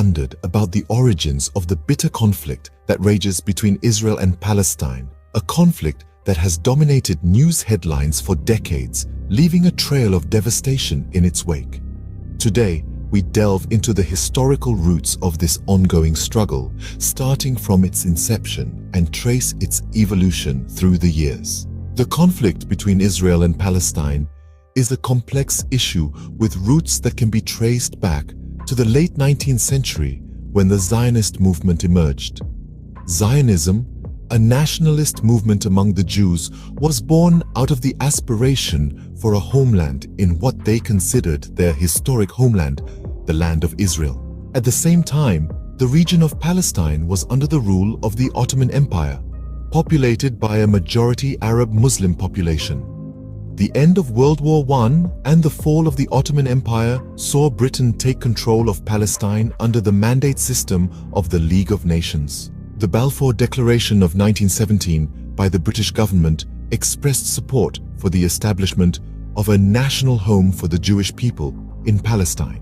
wondered about the origins of the bitter conflict that rages between Israel and Palestine, a conflict that has dominated news headlines for decades, leaving a trail of devastation in its wake? Today, we delve into the historical roots of this ongoing struggle, starting from its inception and trace its evolution through the years. The conflict between Israel and Palestine is a complex issue with roots that can be traced back to the late 19th century when the Zionist movement emerged. Zionism, a nationalist movement among the Jews, was born out of the aspiration for a homeland in what they considered their historic homeland, the land of Israel. At the same time, the region of Palestine was under the rule of the Ottoman Empire, populated by a majority Arab Muslim population. The end of World War I and the fall of the Ottoman Empire saw Britain take control of Palestine under the mandate system of the League of Nations. The Balfour Declaration of 1917 by the British government expressed support for the establishment of a national home for the Jewish people in Palestine.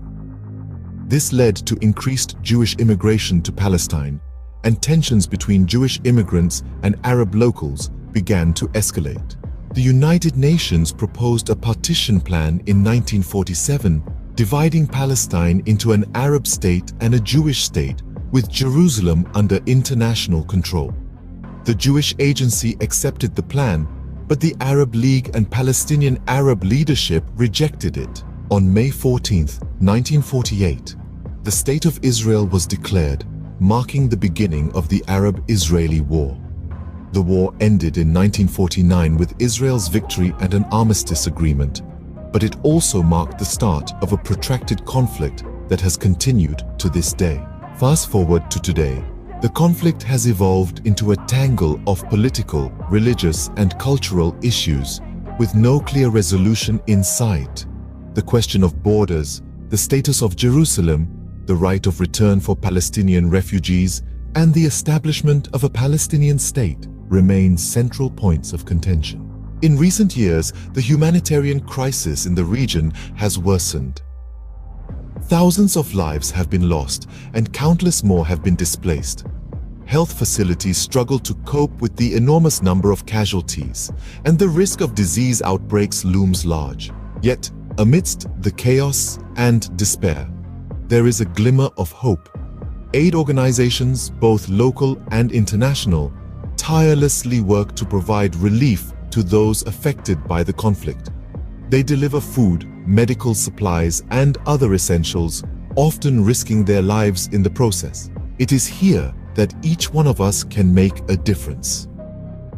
This led to increased Jewish immigration to Palestine, and tensions between Jewish immigrants and Arab locals began to escalate. The United Nations proposed a partition plan in 1947, dividing Palestine into an Arab state and a Jewish state, with Jerusalem under international control. The Jewish Agency accepted the plan, but the Arab League and Palestinian Arab leadership rejected it. On May 14, 1948, the State of Israel was declared, marking the beginning of the Arab-Israeli War. The war ended in 1949 with Israel's victory and an armistice agreement, but it also marked the start of a protracted conflict that has continued to this day. Fast forward to today, the conflict has evolved into a tangle of political, religious, and cultural issues, with no clear resolution in sight. The question of borders, the status of Jerusalem, the right of return for Palestinian refugees, and the establishment of a Palestinian state remain central points of contention. In recent years, the humanitarian crisis in the region has worsened. Thousands of lives have been lost and countless more have been displaced. Health facilities struggle to cope with the enormous number of casualties, and the risk of disease outbreaks looms large. Yet, amidst the chaos and despair, there is a glimmer of hope. Aid organizations, both local and international, tirelessly work to provide relief to those affected by the conflict. They deliver food, medical supplies, and other essentials, often risking their lives in the process. It is here that each one of us can make a difference.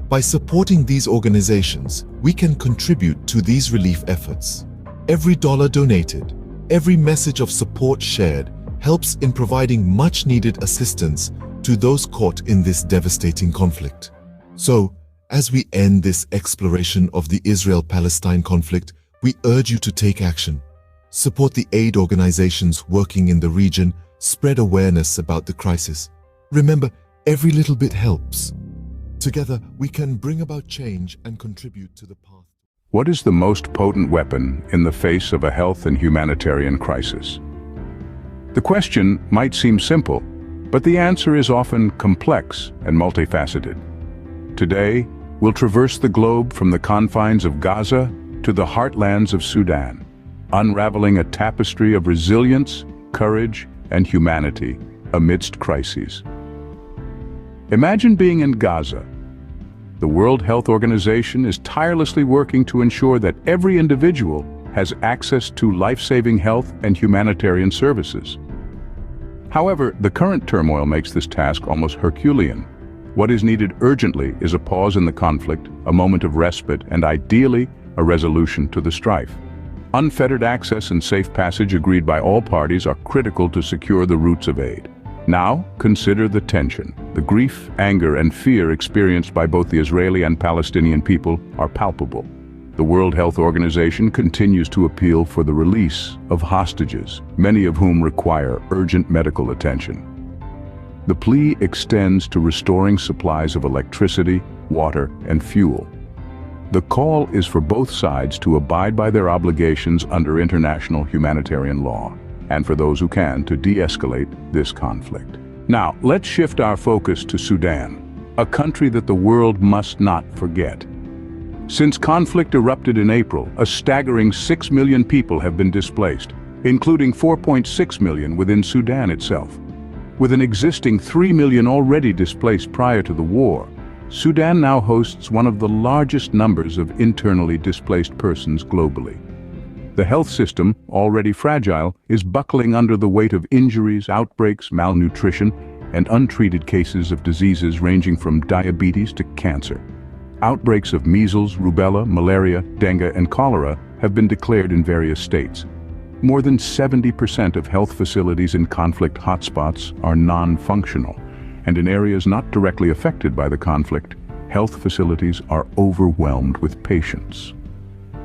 By supporting these organizations, we can contribute to these relief efforts. Every dollar donated, every message of support shared, helps in providing much-needed assistance to those caught in this devastating conflict. So, as we end this exploration of the Israel-Palestine conflict, we urge you to take action. Support the aid organizations working in the region, spread awareness about the crisis. Remember, every little bit helps. Together, we can bring about change and contribute to the path. What is the most potent weapon in the face of a health and humanitarian crisis? The question might seem simple, but the answer is often complex and multifaceted. Today, we'll traverse the globe from the confines of Gaza to the heartlands of Sudan, unraveling a tapestry of resilience, courage, and humanity amidst crises. Imagine being in Gaza. The World Health Organization is tirelessly working to ensure that every individual has access to life-saving health and humanitarian services. However, the current turmoil makes this task almost Herculean. What is needed urgently is a pause in the conflict, a moment of respite, and ideally, a resolution to the strife. Unfettered access and safe passage agreed by all parties are critical to secure the routes of aid. Now, consider the tension. The grief, anger, and fear experienced by both the Israeli and Palestinian people are palpable. The World Health Organization continues to appeal for the release of hostages, many of whom require urgent medical attention. The plea extends to restoring supplies of electricity, water, and fuel. The call is for both sides to abide by their obligations under international humanitarian law. and for those who can to de-escalate this conflict. Now, let's shift our focus to Sudan, a country that the world must not forget. Since conflict erupted in April, a staggering 6 million people have been displaced, including 4.6 million within Sudan itself. With an existing 3 million already displaced prior to the war, Sudan now hosts one of the largest numbers of internally displaced persons globally. The health system, already fragile, is buckling under the weight of injuries, outbreaks, malnutrition, and untreated cases of diseases ranging from diabetes to cancer. Outbreaks of measles, rubella, malaria, dengue, and cholera have been declared in various states. More than 70% of health facilities in conflict hotspots are non-functional, and in areas not directly affected by the conflict, health facilities are overwhelmed with patients.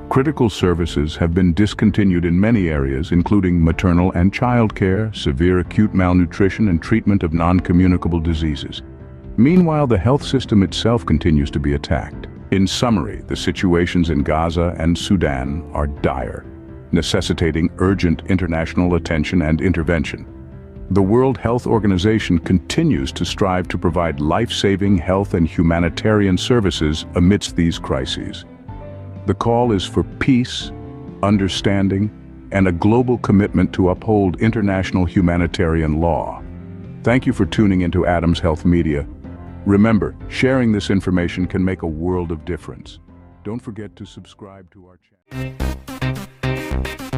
Critical services have been discontinued in many areas, including maternal and child care, severe acute malnutrition, and treatment of non-communicable diseases. Meanwhile, the health system itself continues to be attacked. In summary, the situations in Gaza and Sudan are dire, necessitating urgent international attention and intervention. The World Health Organization continues to strive to provide life-saving health and humanitarian services amidst these crises. The call is for peace, understanding, and a global commitment to uphold international humanitarian law. Thank you for tuning into Adams Health Media. Remember, sharing this information can make a world of difference. Don't forget to subscribe to our channel.